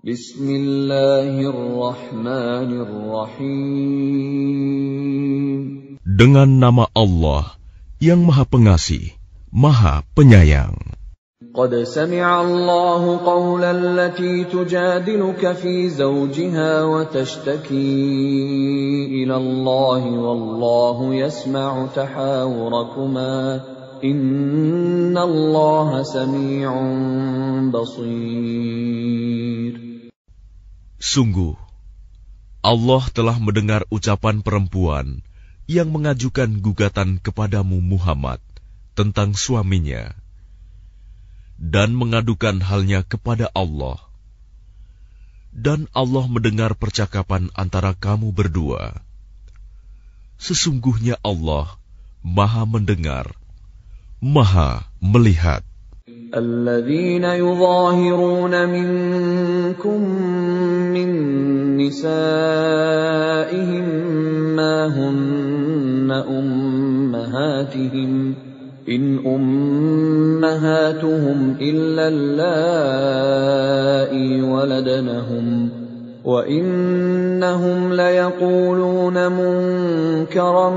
Bismillahirrahmanirrahim. Dengan nama Allah yang Maha Pengasih, Maha Penyayang. Qad sami'a Allahu qawla allati tujadiluka fi zawjiha wa tashtaki ila Allah wallahu yasma'u tahawurakuma inna Allah sami'un basir. Sungguh, Allah telah mendengar ucapan perempuan yang mengajukan gugatan kepadamu Muhammad tentang suaminya dan mengadukan halnya kepada Allah. Dan Allah mendengar percakapan antara kamu berdua. Sesungguhnya Allah Maha mendengar, Maha melihat. الذين يظاهرون منكم من نسائهم ما هن أمهاتهم إن أمهاتهم إلا اللائي ولدنهم وإنهم ليقولون منكرا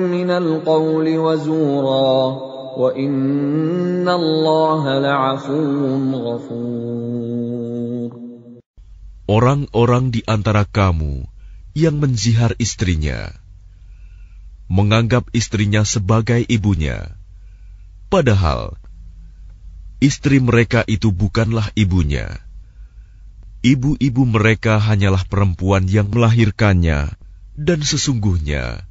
من القول وزورا وَإِنَّ اللَّهَ لَعَفُوٌّ غَفُورٌ. Orang-orang di antara kamu yang menzihar istrinya, menganggap istrinya sebagai ibunya, padahal istri mereka itu bukanlah ibunya. Ibu-ibu mereka hanyalah perempuan yang melahirkannya, dan sesungguhnya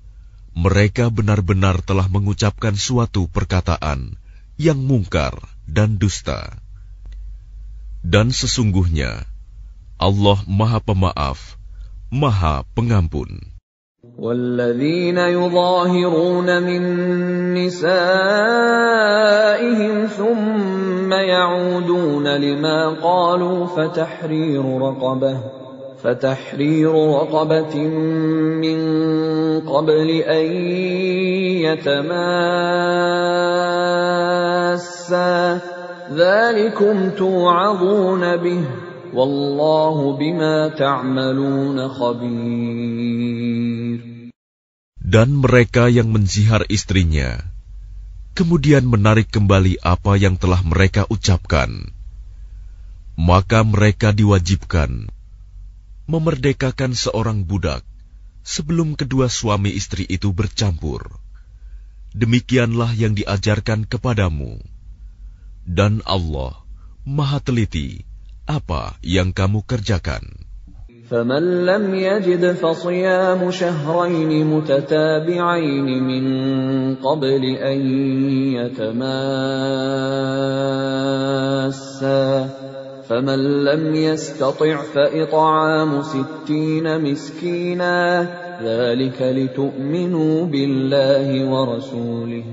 mereka benar-benar telah mengucapkan suatu perkataan yang mungkar dan dusta. Dan sesungguhnya Allah Maha Pemaaf, Maha Pengampun. وَالَّذِينَ يُظَاهِرُونَ مِن نِّسَائِهِمْ ثُمَّ يَعُودُونَ لِمَا قَالُوا فَتَحْرِيرُ رَقَبَةٍ مِّن قَبْلِ أَن يَتَمَاسَّا ذَلِكُمْ تُوعَظُونَ بِهِ وَاللَّهُ بِمَا تَعْمَلُونَ خَبِيرٌ. Dan mereka yang menzihar istrinya, kemudian menarik kembali apa yang telah mereka ucapkan, maka mereka diwajibkan memerdekakan seorang budak sebelum kedua suami istri itu bercampur. Demikianlah yang diajarkan kepadamu. Dan Allah Maha teliti apa yang kamu kerjakan. فَمَنْ لَمْ يَجِدْ فَصِيَامُ شَهْرَيْنِ مُتَتَابِعَيْنِ مِنْ قَبْلِ أَنْ يَتَمَاسَّا فَمَنْ لَمْ يَسْتَطِعْ فَإِطْعَامُ 60 مِسْكِينًا ذَلِكَ لِتُؤْمِنُوا بِاللَّهِ وَرَسُولِهِ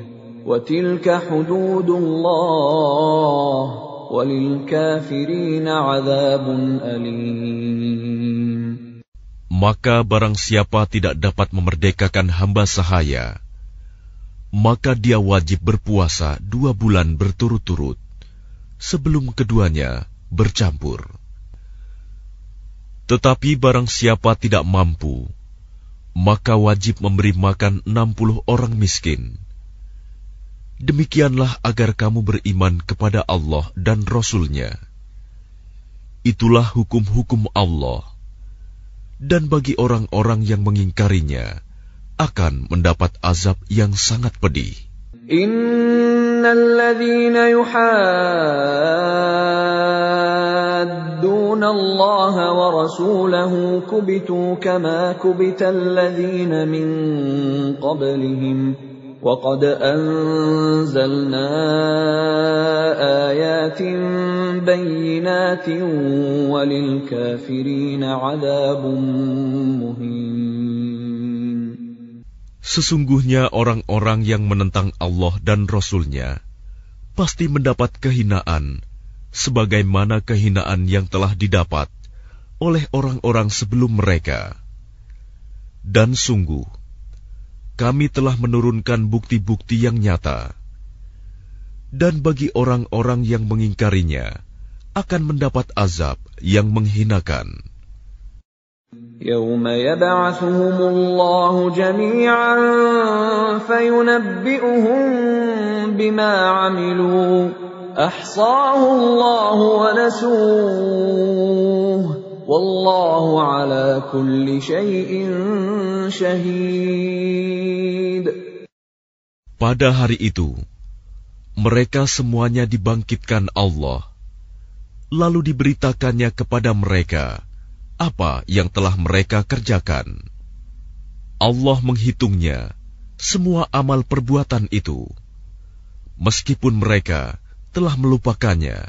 وَتِلْكَ حُدُودُ اللَّهِ وَلِلْكَافِرِينَ عَذَابٌ أَلِيمٌ. Maka barang siapa tidak dapat memerdekakan hamba sahaya, maka dia wajib berpuasa 2 bulan berturut-turut sebelum keduanya bercampur. Tetapi barang siapa tidak mampu, maka wajib memberi makan 60 orang miskin. Demikianlah agar kamu beriman kepada Allah dan Rasul-Nya. Itulah hukum-hukum Allah. Dan bagi orang-orang yang mengingkarinya, akan mendapat azab yang sangat pedih. Innalladzina yuhadduna Allah wa rasulahu kubitu kama kubital ladzina min qablihim wa qad anzalna ayatin bayyinatin walil kafirina 'adzabun muhin. Sesungguhnya orang-orang yang menentang Allah dan Rasul-Nya pasti mendapat kehinaan sebagaimana kehinaan yang telah didapat oleh orang-orang sebelum mereka. Dan sungguh, kami telah menurunkan bukti-bukti yang nyata. Dan bagi orang-orang yang mengingkarinya, akan mendapat azab yang menghinakan. يوم يبعثهم الله جميعا فينبئهم بما عملوا أحصاه الله ونسوه والله على كل شيء شهيد. Pada hari itu, mereka semuanya dibangkitkan Allah, lalu diberitakannya kepada mereka apa yang telah mereka kerjakan. Allah menghitungnya semua amal perbuatan itu, meskipun mereka telah melupakannya.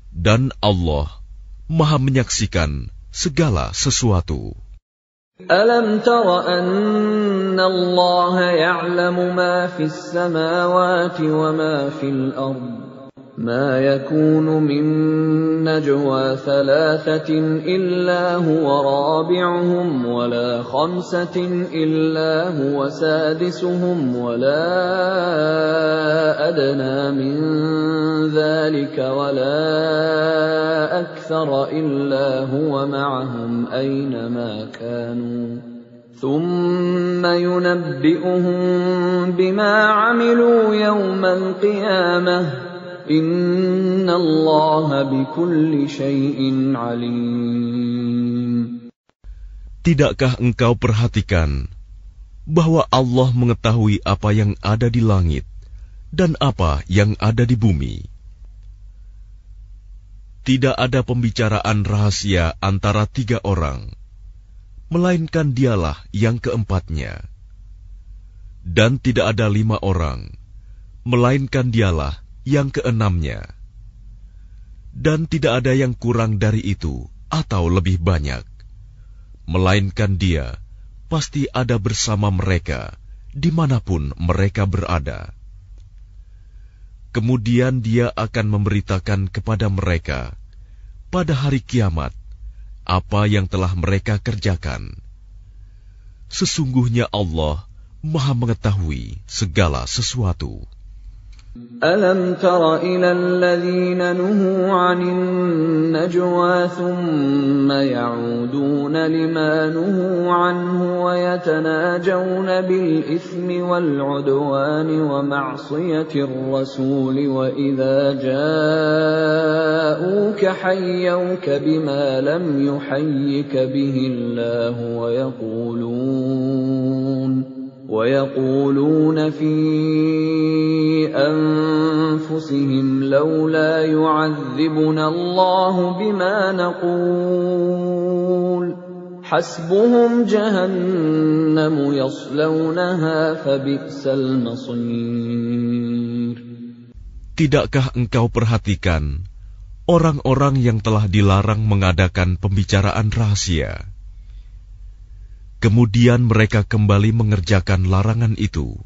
Dan Allah Maha menyaksikan segala sesuatu. Alam tara anna Allah ya'lamu ma fis samawati wa ma fil ardh ما يكون من نجوى ثلاثة إلا هو رابعهم ولا خمسة إلا هو سادسهم ولا أدنى من ذلك ولا أكثر إلا هو معهم أينما كانوا ثم ينبئهم بما عملوا يوم القيامة Inna Allah bikulli syai'in alim. Tidakkah engkau perhatikan bahwa Allah mengetahui apa yang ada di langit dan apa yang ada di bumi? Tidak ada pembicaraan rahasia antara 3 orang, melainkan dialah yang keempatnya. Dan tidak ada 5 orang, melainkan dialah yang keenamnya. Dan tidak ada yang kurang dari itu atau lebih banyak, melainkan Dia pasti ada bersama mereka dimanapun mereka berada. Kemudian Dia akan memberitakan kepada mereka pada hari kiamat apa yang telah mereka kerjakan. Sesungguhnya Allah Maha mengetahui segala sesuatu. ألم تر إلى الذين نهوا عن النجوى ثم يعودون لما نهوا عنه ويتناجون بالإثم والعدوان ومعصية الرسول وإذا جاءوك حيوك بما لم يحيك به الله ويقولون في أنفسهم لولا يعذبنا الله بما نقول حسبهم جهنم يصلونها فبئس المصير. Tidakkah engkau perhatikan orang-orang yang telah dilarang mengadakan pembicaraan rahasia? Kemudian mereka kembali mengerjakan larangan itu,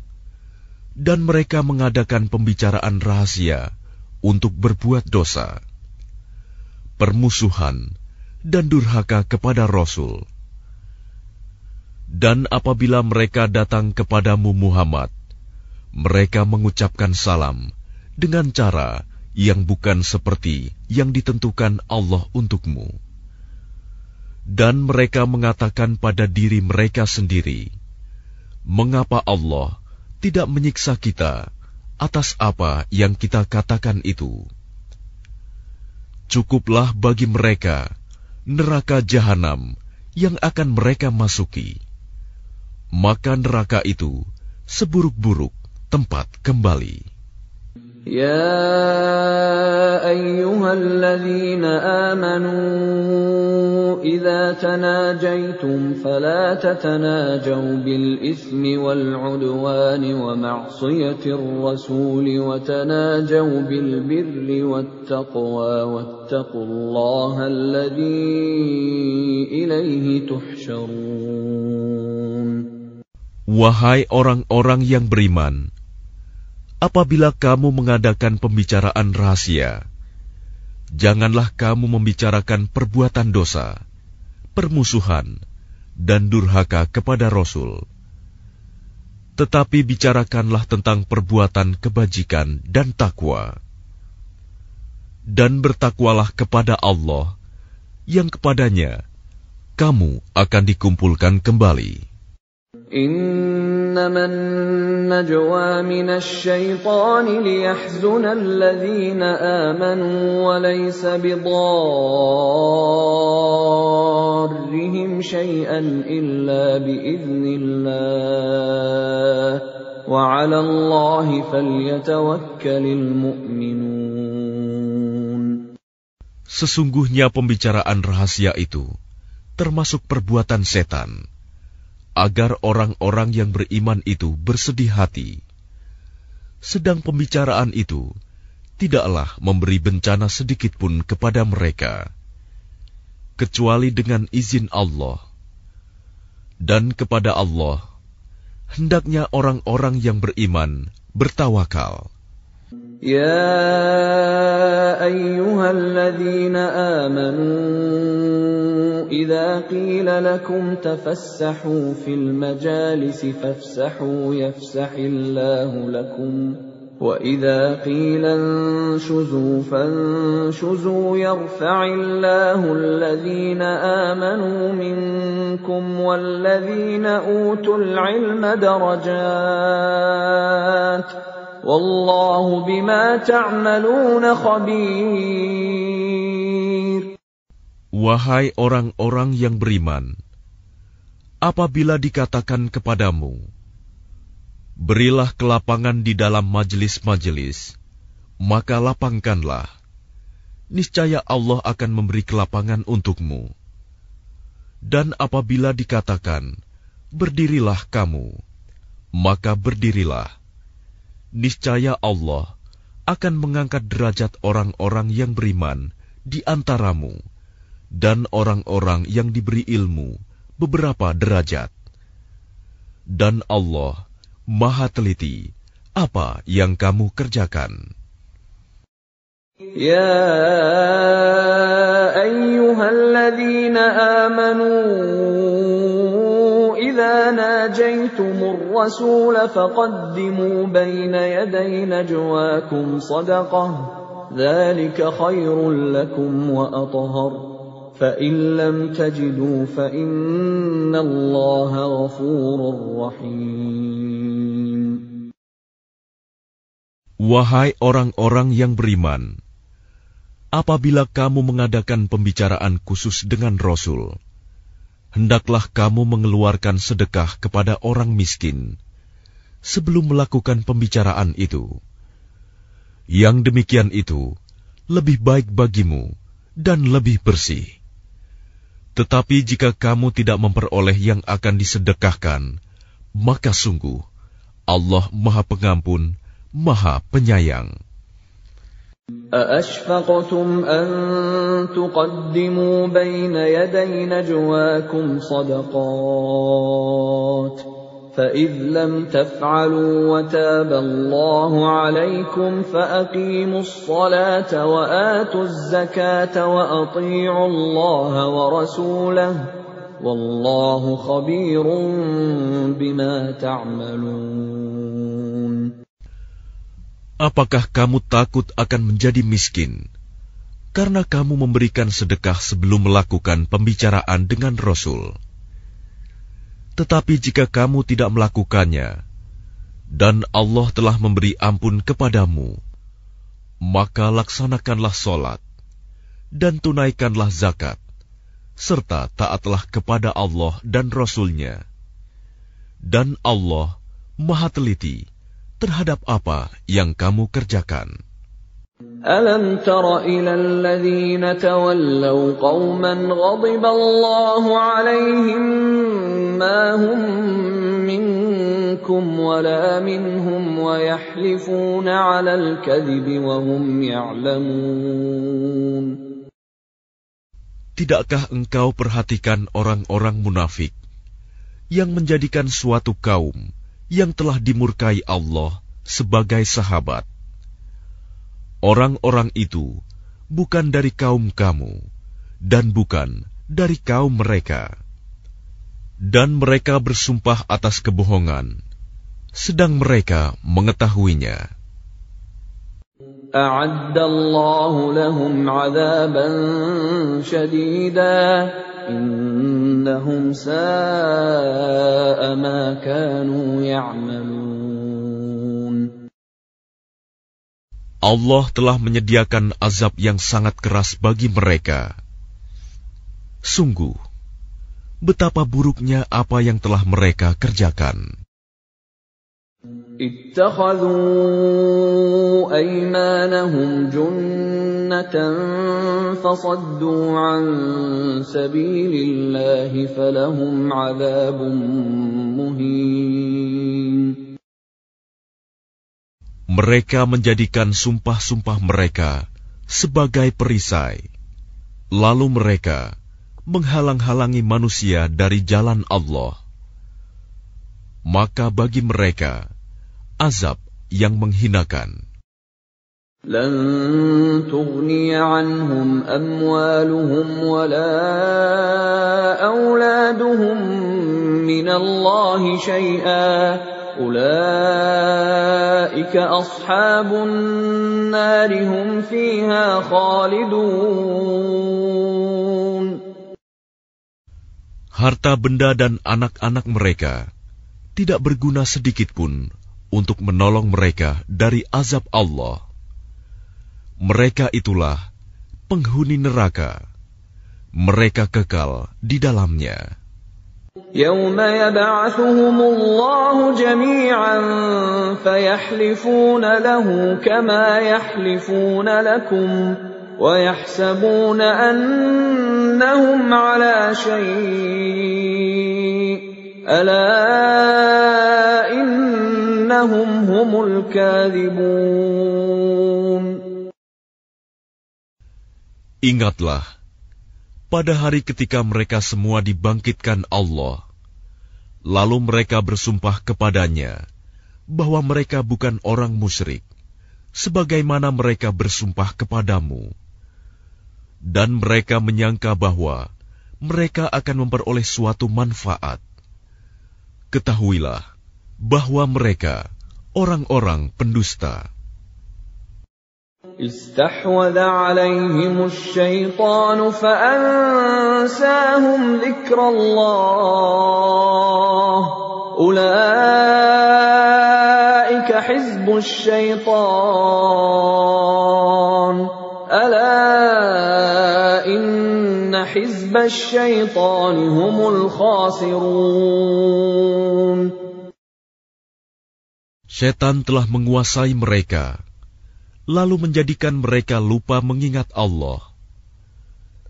dan mereka mengadakan pembicaraan rahasia untuk berbuat dosa, permusuhan, dan durhaka kepada Rasul. Dan apabila mereka datang kepadamu Muhammad, mereka mengucapkan salam dengan cara yang bukan seperti yang ditentukan Allah untukmu. Dan mereka mengatakan pada diri mereka sendiri, mengapa Allah tidak menyiksa kita atas apa yang kita katakan itu? Cukuplah bagi mereka neraka jahanam yang akan mereka masuki. Maka neraka itu seburuk-buruk tempat kembali. Ya ayyuhalladzina amanu idza tanajaytum fala tatanajaw bil itsmi wal 'udwani wa ma'siyatir rasul wa tanajaw bil birri wat taqwa wattaqullaha alladzi ilaihi tuhsyarun. Wahai orang-orang yang beriman, apabila kamu mengadakan pembicaraan rahasia, janganlah kamu membicarakan perbuatan dosa, permusuhan, dan durhaka kepada Rasul. Tetapi bicarakanlah tentang perbuatan kebajikan dan takwa. dan bertakwalah kepada Allah, yang kepadanya kamu akan dikumpulkan kembali. إنما النجوى من الشيطان ليحزن الذين آمنوا وليس بضارهم شيئا إلا بإذن الله وعلى الله فليتوكل المؤمنون. Sesungguhnya pembicaraan rahasia itu termasuk perbuatan setan, agar orang-orang yang beriman itu bersedih hati. Sedang pembicaraan itu tidaklah memberi bencana sedikit pun kepada mereka, kecuali dengan izin Allah. Dan kepada Allah hendaknya orang-orang yang beriman bertawakal. يا أيها الذين آمنوا إذا قيل لكم تفسحوا في المجالس فافسحوا يفسح الله لكم وإذا قيل انشزوا فانشزوا يرفع الله الذين آمنوا منكم والذين أوتوا العلم درجات Wallahu bima ta'maluna khabir. Wahai orang-orang yang beriman, apabila dikatakan kepadamu, berilah kelapangan di dalam majelis-majelis, maka lapangkanlah. Niscaya Allah akan memberi kelapangan untukmu. Dan apabila dikatakan, berdirilah kamu, maka berdirilah. Niscaya Allah akan mengangkat derajat orang-orang yang beriman di antaramu dan orang-orang yang diberi ilmu beberapa derajat. Dan Allah Maha teliti apa yang kamu kerjakan. Ya ayyuhalladzina amanu إذا ناجيتم الرسول فقدموا بين يدي نجواكم صدقة ذلك خير لكم وأطهر فإن لم تجدوا فإن الله غفور رحيم. Wahai orang-orang yang beriman, apabila kamu mengadakan pembicaraan khusus dengan Rasul, hendaklah kamu mengeluarkan sedekah kepada orang miskin sebelum melakukan pembicaraan itu. Yang demikian itu lebih baik bagimu dan lebih bersih. Tetapi jika kamu tidak memperoleh yang akan disedekahkan, maka sungguh Allah Maha Pengampun, Maha Penyayang. أَأَشْفَقْتُمْ أَن تُقَدِّمُوا بَيْنَ يَدَيْ نَجْوَاكُمْ صَدَقَاتٍ فَإِذْ لَمْ تَفْعَلُوا وَتَابَ اللَّهُ عَلَيْكُمْ فَأَقِيمُوا الصَّلَاةَ وَآتُوا الزَّكَاةَ وَأَطِيعُوا اللَّهَ وَرَسُولَهُ وَاللَّهُ خَبِيرٌ بِمَا تَعْمَلُونَ. Apakah kamu takut akan menjadi miskin karena kamu memberikan sedekah sebelum melakukan pembicaraan dengan Rasul? Tetapi jika kamu tidak melakukannya, dan Allah telah memberi ampun kepadamu, maka laksanakanlah sholat, dan tunaikanlah zakat, serta taatlah kepada Allah dan Rasul-Nya. Dan Allah Maha teliti terhadap apa yang kamu kerjakan. Alam tara ila alladhina tawallaw qauman ghadiba Allahu alaihim ma hum minkum wala minhum wa yahlifuna 'ala al-kadhibi wa hum ya'lamun. Tidakkah engkau perhatikan orang-orang munafik yang menjadikan suatu kaum yang telah dimurkai Allah sebagai sahabat? Orang-orang itu bukan dari kaum kamu dan bukan dari kaum mereka. Dan mereka bersumpah atas kebohongan, sedang mereka mengetahuinya. أعد الله لهم عذابا شديدا إنهم ساء ما كانوا يعملون. Allah telah menyediakan azab yang sangat keras bagi mereka. Sungguh, betapa buruknya apa yang telah mereka kerjakan. اتخذوا أيمانهم جنة فصدوا عن سبيل الله فلهم عذاب مهين. Mereka menjadikan sumpah-sumpah mereka sebagai perisai, lalu mereka menghalang-halangi manusia dari jalan Allah. Maka bagi mereka azab yang menghinakan. لن تغني عنهم أموالهم ولا أولادهم من الله شيئا أولئك أصحاب النار هم فيها خالدون. Harta benda dan anak-anak mereka tidak berguna sedikitpun untuk menolong mereka dari azab Allah. Mereka itulah penghuni neraka. Mereka kekal di dalamnya. يوم يبعثهم الله جميعا فيحلفون له كما يحلفون لكم ويحسبون أنهم على شيء ألا إنهم هم الكاذبون. Ingatlah, pada hari ketika mereka semua dibangkitkan Allah, lalu mereka bersumpah kepadanya bahwa mereka bukan orang musyrik, sebagaimana mereka bersumpah kepadamu. Dan mereka menyangka bahwa mereka akan memperoleh suatu manfaat. Ketahuilah bahwa mereka orang-orang pendusta. استحوذ عليهم الشيطان فأنساهم ذكر الله أولئك حزب الشيطان ألا إن حزب الشيطان هم الخاسرون. Setan telah menguasai mereka, lalu menjadikan mereka lupa mengingat Allah.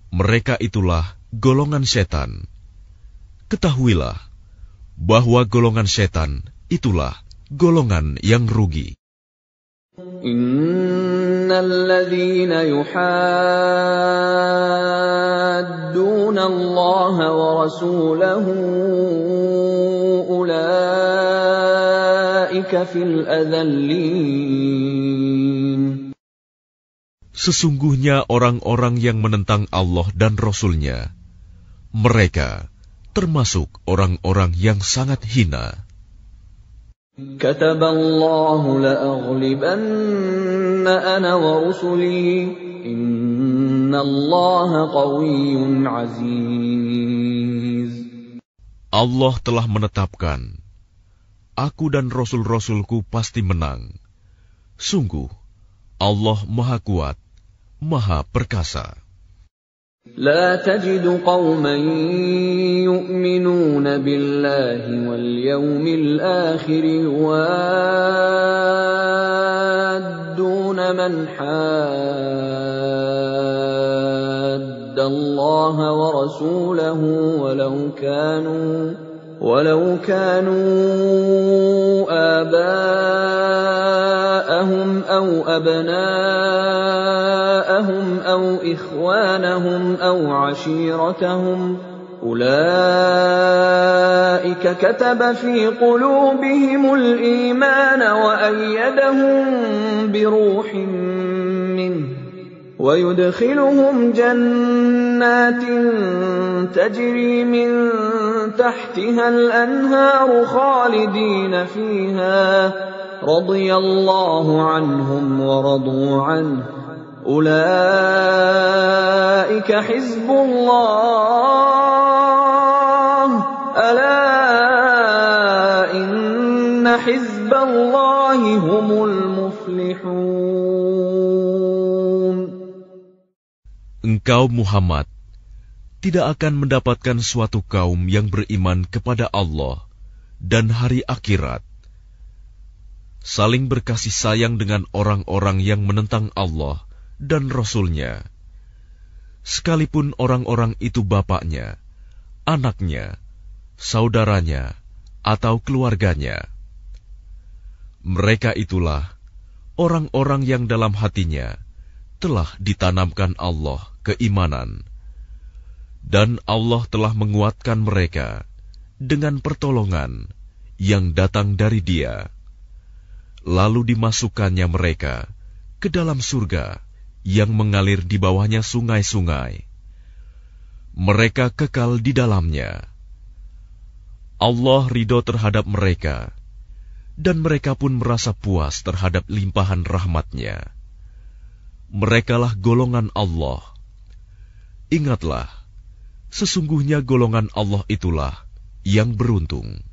Mereka itulah golongan setan. Ketahuilah bahwa golongan setan itulah golongan yang rugi. Innalladzina yuhadduna Allah wa rasulahu ulaika fil adallin. Sesungguhnya orang-orang yang menentang Allah dan Rasul-Nya, mereka termasuk orang-orang yang sangat hina. Kataballahu la'aghlibanna ana wa rusuli innallaha qawiyyun aziz. Allah telah menetapkan, aku dan Rasul-Rasulku pasti menang. Sungguh, Allah Maha Kuat, Maha Perkasa. لا تجد قوما يؤمنون بالله واليوم الآخر يوادون من حاد الله ورسوله ولو كانوا آباءهم أو أبناءهم أو إخوانهم أو عشيرتهم أولئك كتب في قلوبهم الإيمان وأيدهم بروح منه ويدخلهم جنات تجري من تحتها الأنهار خالدين فيها radhiyallahu anhum wa radu anhu. Ulaika hizbullah. Ala inna hizballahi humul muflihun. Engkau Muhammad tidak akan mendapatkan suatu kaum yang beriman kepada Allah dan hari akhirat, saling berkasih sayang dengan orang-orang yang menentang Allah dan Rasul-Nya, sekalipun orang-orang itu bapaknya, anaknya, saudaranya, atau keluarganya. Mereka itulah orang-orang yang dalam hatinya telah ditanamkan Allah keimanan, dan Allah telah menguatkan mereka dengan pertolongan yang datang dari Dia. Lalu dimasukkannya mereka ke dalam surga yang mengalir di bawahnya sungai-sungai. Mereka kekal di dalamnya. Allah ridho terhadap mereka, dan mereka pun merasa puas terhadap limpahan rahmat-Nya. Merekalah golongan Allah. Ingatlah, sesungguhnya golongan Allah itulah yang beruntung.